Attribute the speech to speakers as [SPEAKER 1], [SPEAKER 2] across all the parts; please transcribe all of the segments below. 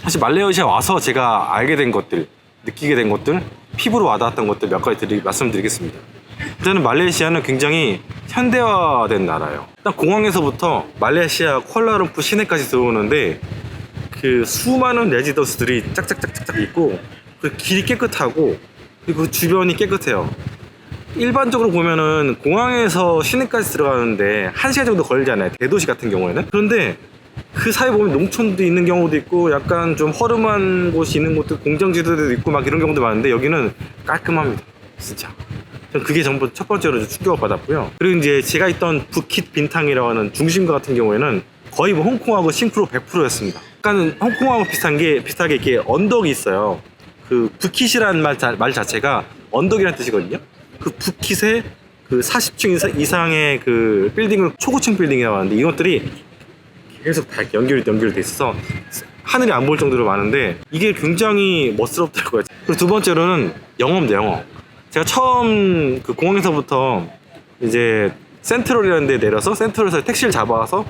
[SPEAKER 1] 사실 말레이시아 와서 제가 알게 된 것들, 느끼게 된 것들, 피부로 와닿았던 것들 몇 가지 말씀드리겠습니다. 일단은 말레이시아는 굉장히 현대화된 나라예요. 일단 공항에서부터 말레이시아 쿠알라룸푸 시내까지 들어오는데 그 수많은 레지던스들이 짝짝짝짝짝 있고 그 길이 깨끗하고 그리고 그 주변이 깨끗해요. 일반적으로 보면은 공항에서 시내까지 들어가는데 1시간 정도 걸리잖아요, 대도시 같은 경우에는. 그런데 그 사이에 보면 농촌도 있는 경우도 있고 약간 좀 허름한 곳이 있는 곳도 공장지대도 있고 막 이런 경우도 많은데 여기는 깔끔합니다, 진짜. 전 그게 전부 첫 번째로 충격을 받았고요. 그리고 이제 제가 있던 부킷 빈탕이라고 하는 중심가 같은 경우에는 거의 뭐 홍콩하고 싱크로 100%였습니다. 약간 홍콩하고 비슷하게 이렇게 언덕이 있어요. 그 부킷이라는 말 자체가 언덕이라는 뜻이거든요. 그 부킷에 그 40층 이상의 그 빌딩을 초고층 빌딩이라고 하는데 이것들이 계속 다 연결돼 있어서 하늘이 안 보일 정도로 많은데 이게 굉장히 멋스럽더라고요. 그리고 두 번째로는 영어입니다, 영어. 제가 처음 그 공항에서부터 이제 센트럴이라는 데 내려서 센트럴에서 택시를 잡아서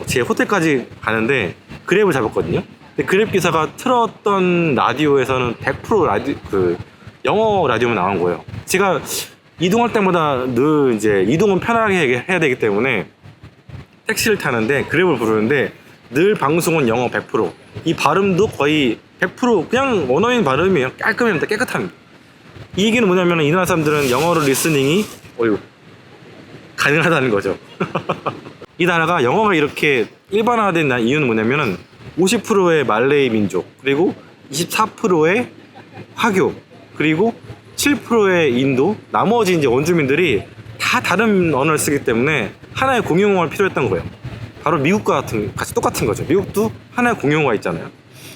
[SPEAKER 1] 제 호텔까지 가는데 그랩을 잡았거든요. 근데 그랩 기사가 틀었던 라디오에서는 100% 라디오 그 영어 라디오만 나온 거예요. 제가 이동할 때마다 늘 이제 이동은 편하게 해야 되기 때문에 택시를 타는데 그랩을 부르는데 늘 방송은 영어 100%. 이 발음도 거의 100% 그냥 원어민 발음이에요. 깔끔합니다, 깨끗합니다. 이 얘기는 뭐냐면 이 나라 사람들은 영어로 리스닝이 가능하다는 거죠. 이 나라가 영어가 이렇게 일반화된 이유는 뭐냐면은 50%의 말레이 민족, 그리고 24%의 화교, 그리고 7%의 인도, 나머지 이제 원주민들이 다 다른 언어를 쓰기 때문에 하나의 공용어가 필요했던 거예요. 바로 미국과 같이 똑같은 거죠. 미국도 하나의 공용어가 있잖아요.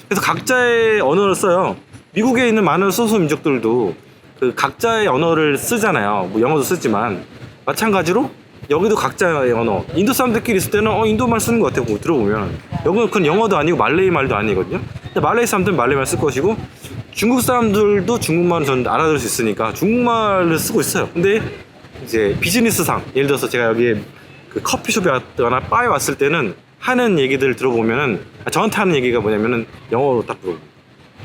[SPEAKER 1] 그래서 각자의 언어를 써요. 미국에 있는 많은 소수 민족들도 그 각자의 언어를 쓰잖아요. 뭐 영어도 쓰지만 마찬가지로 여기도 각자의 언어. 인도 사람들끼리 있을 때는 인도말 쓰는 것 같아요. 뭐 들어보면 여기는 그건 영어도 아니고 말레이 말도 아니거든요. 근데 말레이 사람들은 말레이말 쓸 것이고 중국 사람들도 중국말을 전 알아들을 수 있으니까 중국말을 쓰고 있어요. 근데 이제 비즈니스상 예를 들어서 제가 여기 그 커피숍에 왔거나 바에 왔을 때는 하는 얘기들을 들어보면은 저한테 하는 얘기가 뭐냐면은 영어로 딱 들어오고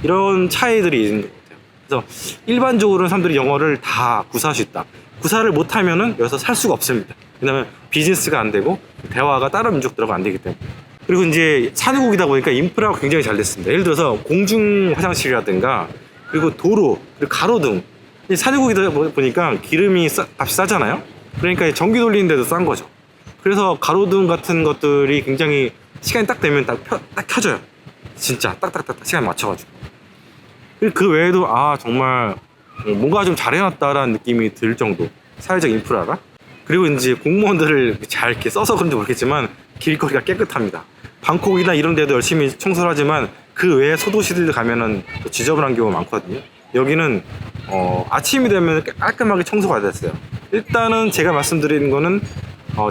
[SPEAKER 1] 이런 차이들이 있는 것 같아요. 그래서 일반적으로는 사람들이 영어를 다 구사할 수 있다. 구사를 못하면은 여기서 살 수가 없습니다. 왜냐면 비즈니스가 안 되고 대화가 다른 민족들하고 안 되기 때문에. 그리고 이제 산유국이다 보니까 인프라가 굉장히 잘 됐습니다. 예를 들어서 공중 화장실이라든가 그리고 도로 그리고 가로등. 산유국이다 보니까 기름이 값이 싸잖아요. 그러니까 전기 돌리는데도 싼 거죠. 그래서 가로등 같은 것들이 굉장히 시간이 딱 되면 딱 켜져요. 진짜 딱딱딱 시간 맞춰가지고. 그리고 그 외에도 정말 뭔가 좀 잘해놨다라는 느낌이 들 정도, 사회적 인프라가. 그리고 이제 공무원들을 잘 이렇게 써서 그런지 모르겠지만 길거리가 깨끗합니다. 방콕이나 이런 데도 열심히 청소를 하지만 그 외에 소도시들 가면은 또 지저분한 경우가 많거든요. 여기는 아침이 되면 깔끔하게 청소가 됐어요. 일단은 제가 말씀드리는 거는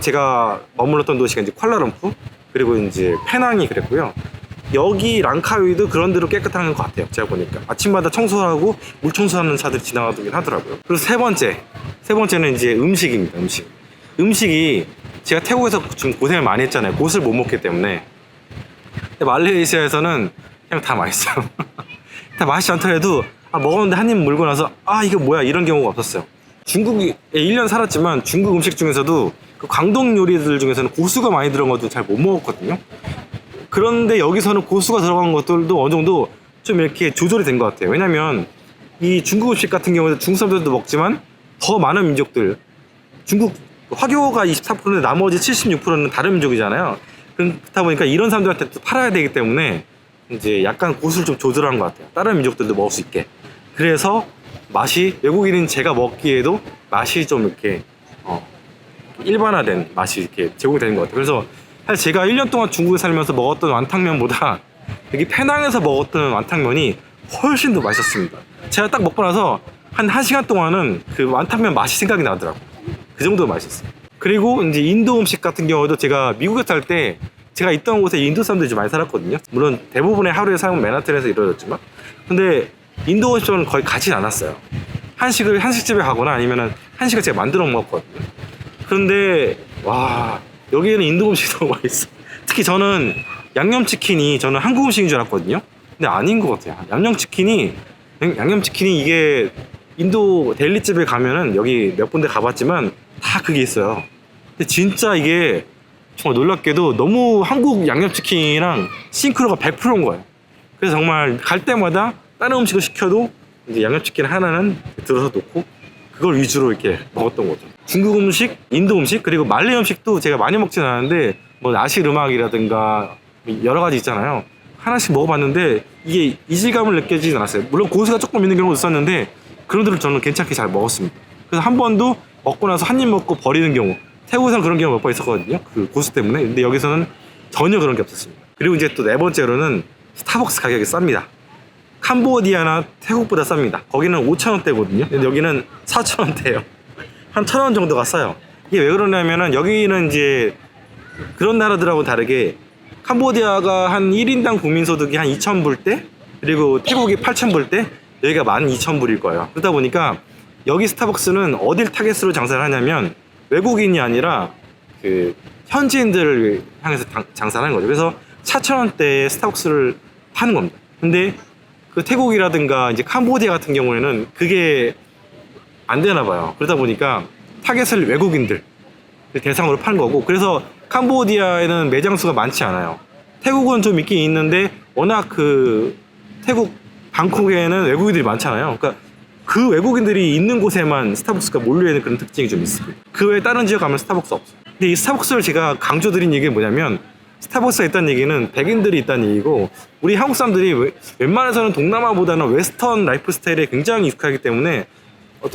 [SPEAKER 1] 제가 머물렀던 도시가 이제 쿠알라룸푸 그리고 이제 페낭이 그랬고요. 여기 랑카위도 그런 대로 깨끗한 것 같아요. 제가 보니까 아침마다 청소하고 물 청소하는 차들이 지나가긴 하더라고요. 그리고 세 번째는 이제 음식입니다. 음식이 제가 태국에서 좀 고생을 많이 했잖아요. 곳을 못 먹기 때문에. 근데 말레이시아에서는 그냥 다 맛있어요. 다 맛있지 않더라도 먹었는데 한 입 물고 나서 이게 뭐야 이런 경우가 없었어요. 중국에 1년 살았지만 중국 음식 중에서도 그 광동 요리들 중에서는 고수가 많이 들어간 것도 잘 못 먹었거든요. 그런데 여기서는 고수가 들어간 것들도 어느 정도 좀 이렇게 조절이 된 것 같아요. 왜냐면 이 중국 음식 같은 경우는 중국 사람들도 먹지만 더 많은 민족들, 중국 화교가 24%인데 나머지 76%는 다른 민족이잖아요. 그렇다 보니까 이런 사람들한테 또 팔아야 되기 때문에 이제 약간 고수를 좀 조절한 것 같아요. 다른 민족들도 먹을 수 있게. 그래서 맛이 외국인인 제가 먹기에도 맛이 좀 이렇게 일반화된 맛이 이렇게 제공이 되는 것 같아요. 그래서 사실 제가 1년 동안 중국에 살면서 먹었던 완탕면보다 여기 페낭에서 먹었던 완탕면이 훨씬 더 맛있었습니다. 제가 딱 먹고 나서 한 1시간 동안은 그 완탕면 맛이 생각이 나더라고요. 그 정도로 맛있었어요. 그리고 이제 인도 음식 같은 경우도 제가 미국에 살 때 제가 있던 곳에 인도 사람들이 좀 많이 살았거든요. 물론 대부분의 하루의 삶은 맨하탄에서 이루어졌지만 근데 인도 음식은 거의 가진 않았어요. 한식집에 가거나 아니면은 한식을 제가 만들어 먹었거든요. 그런데 여기에는 인도 음식이 너무 맛있어. 특히 저는 양념치킨이 저는 한국 음식인 줄 알았거든요. 근데 아닌 것 같아요. 양념치킨이 이게 인도 델리집에 가면은 여기 몇 군데 가봤지만 다 그게 있어요. 근데 진짜 이게 정말 놀랍게도 너무 한국 양념치킨이랑 싱크로가 100%인 거예요. 그래서 정말 갈 때마다 다른 음식을 시켜도 이제 양념치킨 하나는 들어서 놓고 그걸 위주로 이렇게 먹었던 거죠. 중국 음식, 인도 음식, 그리고 말레이 음식도 제가 많이 먹진 않았는데 뭐 나시 르막이라든가 여러 가지 있잖아요. 하나씩 먹어봤는데 이게 이질감을 느끼진 않았어요. 물론 고수가 조금 있는 경우도 있었는데 그런 데를 저는 괜찮게 잘 먹었습니다. 그래서 한 번도 먹고 나서 한 입 먹고 버리는 경우, 태국에서는 그런 경우가 몇 번 있었거든요. 그 고수 때문에. 근데 여기서는 전혀 그런 게 없었습니다. 그리고 이제 또 네 번째로는 스타벅스 가격이 쌉니다. 캄보디아나 태국보다 쌉니다. 거기는 5,000원대거든요. 근데 여기는 4,000원대예요. 한 1,000원 정도가 싸요. 이게 왜 그러냐면은 여기는 이제 그런 나라들하고 다르게 캄보디아가 한 1인당 국민소득이 한 2,000불대, 그리고 태국이 8,000불대, 여기가 12,000불일 거예요. 그러다 보니까 여기 스타벅스는 어딜 타겟으로 장사를 하냐면 외국인이 아니라 그 현지인들을 향해서 장사를 하는 거죠. 그래서 4,000원대에 스타벅스를 파는 겁니다. 근데 그 태국이라든가 이제 캄보디아 같은 경우에는 그게 안 되나 봐요. 그러다 보니까 타겟을 외국인들 대상으로 파는 거고, 그래서 캄보디아에는 매장 수가 많지 않아요. 태국은 좀 있긴 있는데 워낙 그 태국 방콕에는 외국인들이 많잖아요. 그러니까 그 외국인들이 있는 곳에만 스타벅스가 몰려있는 그런 특징이 좀 있습니다. 그 외에 다른 지역 가면 스타벅스 없어요. 근데 이 스타벅스를 제가 강조드린 얘기는 뭐냐면, 스타벅스가 있다는 얘기는 백인들이 있다는 얘기고, 우리 한국 사람들이 웬만해서는 동남아보다는 웨스턴 라이프 스타일에 굉장히 익숙하기 때문에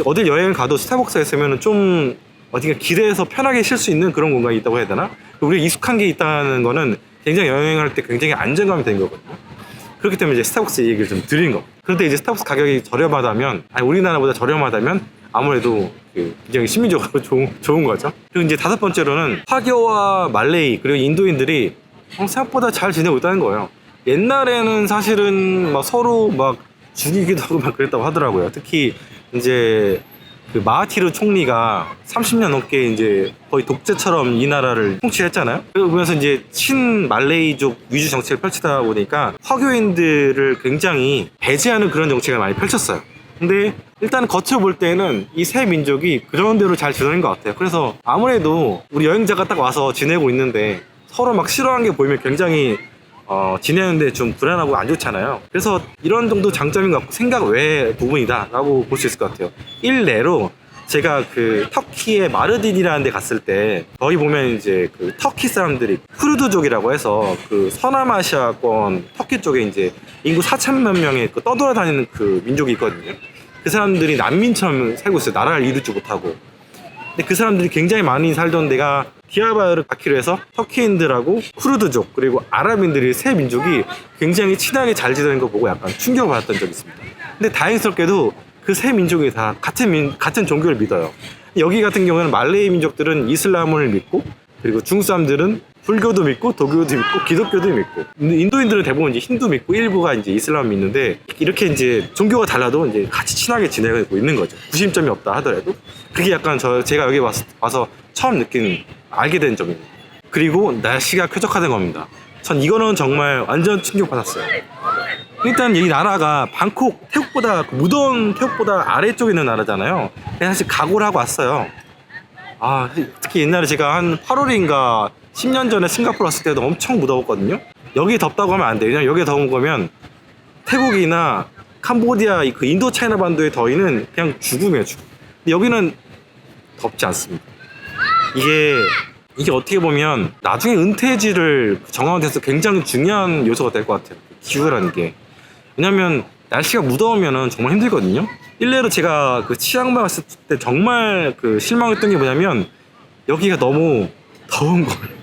[SPEAKER 1] 어딜 여행을 가도 스타벅스가 있으면 좀 어디가 길에서 편하게 쉴 수 있는 그런 공간이 있다고 해야 되나? 우리가 익숙한 게 있다는 거는 굉장히 여행할 때 굉장히 안정감이 되는 거거든요. 그렇기 때문에 이제 스타벅스 얘기를 좀 드린 거. 그런데 이제 스타벅스 가격이 저렴하다면, 아니 우리나라보다 저렴하다면 아무래도 굉장히 심리적으로 좋은 거죠. 그리고 이제 다섯 번째로는 화교와 말레이 그리고 인도인들이 생각보다 잘 지내고 있다는 거예요. 옛날에는 사실은 막 서로 막 죽이기도 하고 막 그랬다고 하더라고요. 특히 이제 그 마하티르 총리가 30년 넘게 이제 거의 독재처럼 이 나라를 통치했잖아요. 그러면서 이제 친말레이족 위주 정책을 펼치다 보니까 화교인들을 굉장히 배제하는 그런 정책을 많이 펼쳤어요. 근데 일단 겉으로 볼 때는 이 세 민족이 그런 대로 잘 지내는 것 같아요. 그래서 아무래도 우리 여행자가 딱 와서 지내고 있는데 서로 막 싫어하는 게 보이면 굉장히 지내는데 좀 불안하고 안 좋잖아요. 그래서 이런 정도 장점인 것 같고 생각 외의 부분이다 라고 볼 수 있을 것 같아요. 일례로 제가 그 터키의 마르딘이라는 데 갔을 때 거기 보면 이제 그 터키 사람들이 쿠르드족이라고 해서 그 서남아시아권 터키 쪽에 이제 인구 4천만 명의 그 떠돌아다니는 그 민족이 있거든요. 그 사람들이 난민처럼 살고 있어요. 나라를 이루지 못하고. 근데 그 사람들이 굉장히 많이 살던 데가 디아바르 가키로 해서 터키인들하고 쿠르드족 그리고 아랍인들이 세 민족이 굉장히 친하게 잘 지내는 거 보고 약간 충격을 받았던 적이 있습니다. 근데 다행스럽게도 그 세 민족이 다 같은 종교를 믿어요. 여기 같은 경우에는 말레이 민족들은 이슬람을 믿고, 그리고 중국 사람들은 불교도 믿고 도교도 믿고 기독교도 믿고, 인도인들은 대부분 이제 힌두 믿고 일부가 이제 이슬람 믿는데, 이렇게 이제 종교가 달라도 이제 같이 친하게 지내고 있는 거죠. 구심점이 없다 하더라도. 그게 약간 제가 여기 와서 처음 알게 된 점입니다. 그리고 날씨가 쾌적하다는 겁니다. 전 이거는 정말 완전 충격받았어요. 일단 이 나라가 방콕, 태국보다 무더운 태국보다 아래쪽에 있는 나라잖아요. 사실 각오를 하고 왔어요. 특히 옛날에 제가 한 8월인가 10년 전에 싱가포르 왔을 때도 엄청 무더웠거든요. 여기 덥다고 하면 안 돼요. 왜냐면 여기 더운 거면 태국이나 캄보디아 그 인도 차이나 반도의 더위는 그냥 죽음이에요, 죽음. 근데 여기는 덥지 않습니다. 이게 어떻게 보면 나중에 은퇴지를 정하는 데서 굉장히 중요한 요소가 될 것 같아요. 기후라는 게. 왜냐면 날씨가 무더우면 정말 힘들거든요. 일례로 제가 그 치앙마이 갔을 때 정말 그 실망했던 게 뭐냐면 여기가 너무 더운 거예요.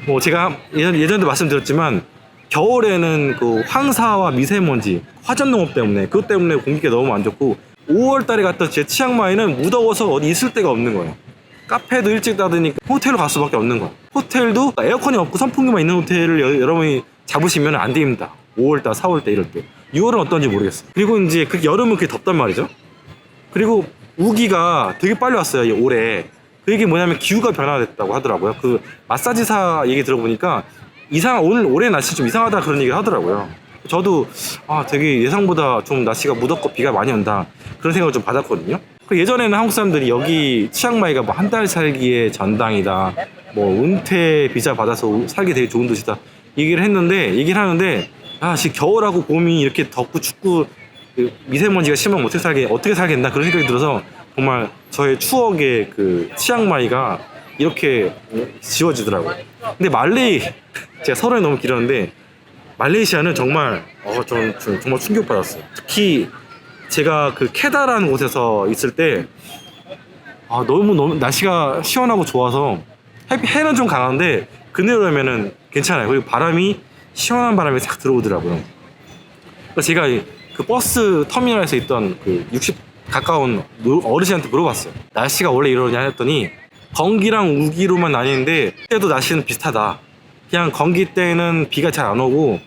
[SPEAKER 1] 뭐 제가 예전에도 말씀드렸지만 겨울에는 그 황사와 미세먼지, 화전농업 때문에 그것 때문에 공기가 너무 안 좋고, 5월 달에 갔던 제 치앙마이는 무더워서 어디 있을 데가 없는 거예요. 카페도 일찍 닫으니까 호텔로 갈 수밖에 없는 거예요. 호텔도 에어컨이 없고 선풍기만 있는 호텔을 여러분이 잡으시면 안 됩니다. 5월달, 4월달 이럴 때. 6월은 어떤지 모르겠어요. 그리고 이제 여름은 그게 덥단 말이죠. 그리고 우기가 되게 빨리 왔어요, 올해. 그 얘기 뭐냐면 기후가 변화됐다고 하더라고요. 그 마사지사 얘기 들어보니까 올해 날씨 좀 이상하다 그런 얘기를 하더라고요. 저도 되게 예상보다 좀 날씨가 무덥고 비가 많이 온다 그런 생각을 좀 받았거든요. 예전에는 한국 사람들이 여기 치앙마이가 뭐 한 달 살기의 전당이다, 뭐 은퇴 비자 받아서 살기 되게 좋은 도시다 얘기를 하는데 지금 겨울하고 봄이 이렇게 덥고 춥고 미세먼지가 심하면 어떻게 살겠나 그런 생각이 들어서 정말 저의 추억의 그 치앙마이가 이렇게 지워지더라고요. 근데 제가 설명이 너무 길었는데 말레이시아는 정말 정말 충격받았어요. 특히 제가 그 케다라는 곳에서 있을 때 너무 날씨가 시원하고 좋아서 해는 좀 강한데 그늘이면은 괜찮아요. 그리고 시원한 바람이 싹 들어오더라고요. 그래서 제가 그 버스 터미널에서 있던 그 60 가까운 어르신한테 물어봤어요. 날씨가 원래 이러냐 했더니 건기랑 우기로만 나뉘는데 그때도 날씨는 비슷하다. 그냥 건기 때는 비가 잘 안 오고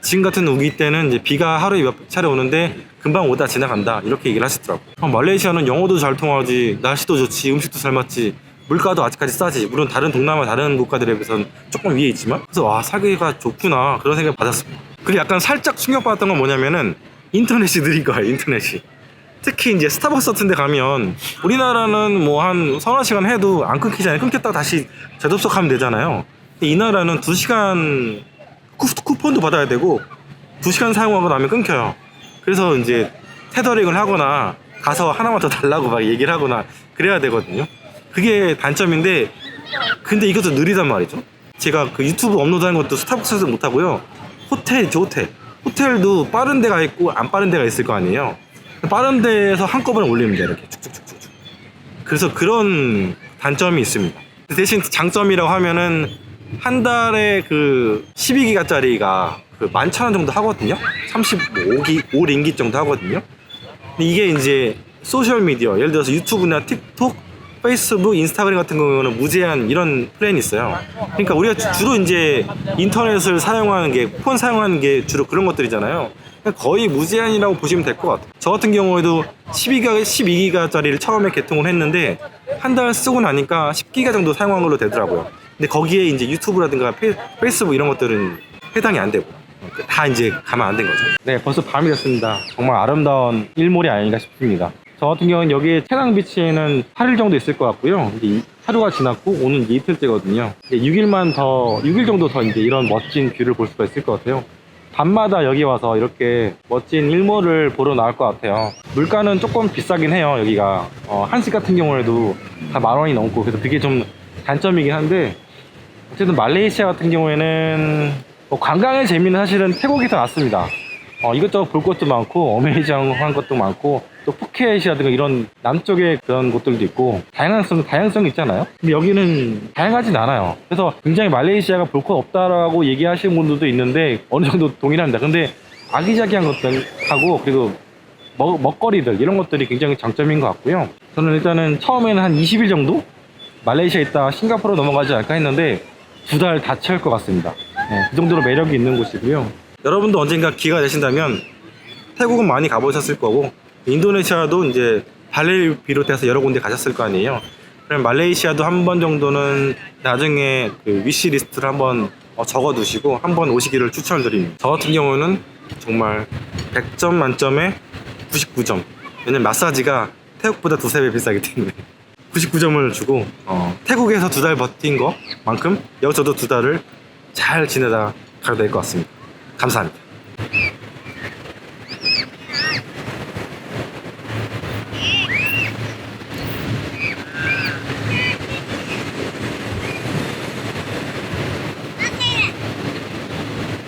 [SPEAKER 1] 지금 같은 우기 때는 이제 비가 하루에 몇 차례 오는데 금방 오다 지나간다 이렇게 얘기를 하시더라고요. 말레이시아는 영어도 잘 통하지, 날씨도 좋지, 음식도 잘 맞지, 물가도 아직까지 싸지. 물론 다른 동남아 다른 국가들에 비해서는 조금 위에 있지만 그래서 살기가 좋구나 그런 생각을 받았습니다. 그리고 약간 살짝 충격받았던 건 뭐냐면은 인터넷이 느린 거예요. 인터넷이 특히 이제 스타벅스 같은 데 가면 우리나라는 뭐 한 서너 시간 해도 안 끊기잖아요. 끊겼다가 다시 재접속하면 되잖아요. 근데 이 나라는 2시간 쿠폰도 받아야 되고 2시간 사용하고 나면 끊겨요. 그래서 이제 테더링을 하거나 가서 하나만 더 달라고 막 얘기를 하거나 그래야 되거든요. 그게 단점인데 근데 이것도 느리단 말이죠. 제가 그 유튜브 업로드하는 것도 스타벅스에서 못하고요. 호텔도 빠른 데가 있고 안 빠른 데가 있을 거 아니에요. 빠른 데에서 한꺼번에 올리면 돼요. 이렇게 쭉쭉쭉쭉. 그래서 그런 단점이 있습니다. 대신 장점이라고 하면은 한 달에 그 12기가짜리가 그 11,000원 정도 하거든요. 35링깃 정도 하거든요. 근데 이게 이제 소셜미디어, 예를 들어서 유튜브나 틱톡, 페이스북, 인스타그램 같은 경우는 무제한 이런 플랜이 있어요. 그러니까 우리가 주로 이제 인터넷을 사용하는 게, 폰 사용하는 게 주로 그런 것들이잖아요. 거의 무제한이라고 보시면 될 것 같아요. 저 같은 경우에도 12기가짜리를 처음에 개통을 했는데 한 달 쓰고 나니까 10기가 정도 사용한 걸로 되더라고요. 근데 거기에 이제 유튜브라든가 페이스북 이런 것들은 해당이 안 되고 다 이제 가면 안 된 거죠. 네, 벌써 밤이 됐습니다. 정말 아름다운 일몰이 아닌가 싶습니다. 저 같은 경우는 여기 체낭비치에는 8일 정도 있을 것 같고요. 이제 하루가 지났고 오늘 이제 이틀째거든요. 이제 6일 정도 더 이제 이런 멋진 뷰를 볼 수가 있을 것 같아요. 밤마다 여기 와서 이렇게 멋진 일몰을 보러 나올 것 같아요. 물가는 조금 비싸긴 해요. 여기가 한식 같은 경우에도 다 10,000원이 넘고, 그래서 그게 좀 단점이긴 한데 어쨌든 말레이시아 같은 경우에는 관광의 재미는 사실은 태국이 더 낫습니다. 이것저것 볼 것도 많고 어메이징한 것도 많고 또 푸켓이라든가 이런 남쪽의 그런 곳들도 있고 다양성이 있잖아요. 근데 여기는 다양하진 않아요. 그래서 굉장히 말레이시아가 볼 것 없다라고 얘기하시는 분들도 있는데 어느 정도 동일합니다. 근데 아기자기한 것들하고 그리고 먹거리들 이런 것들이 굉장히 장점인 것 같고요. 저는 일단은 처음에는 한 20일 정도 말레이시아에 있다 싱가포르로 넘어가지 않을까 했는데 2달 다 채울 것 같습니다. 네, 그 정도로 매력이 있는 곳이고요. 여러분도 언젠가 기회가 되신다면 태국은 많이 가보셨을 거고 인도네시아도 이제 발리를 비롯해서 여러 군데 가셨을 거 아니에요. 그럼 말레이시아도 한 번 정도는 나중에 그 위시리스트를 한번 적어 두시고 한번 오시기를 추천드립니다. 저 같은 경우는 정말 100점 만점에 99점. 왜냐면 마사지가 태국보다 2~3배 비싸기 때문에 99점을 주고 태국에서 2달 버틴 것만큼 여기서도 2달을 잘 지내다 가야 될 것 같습니다. 감사합니다.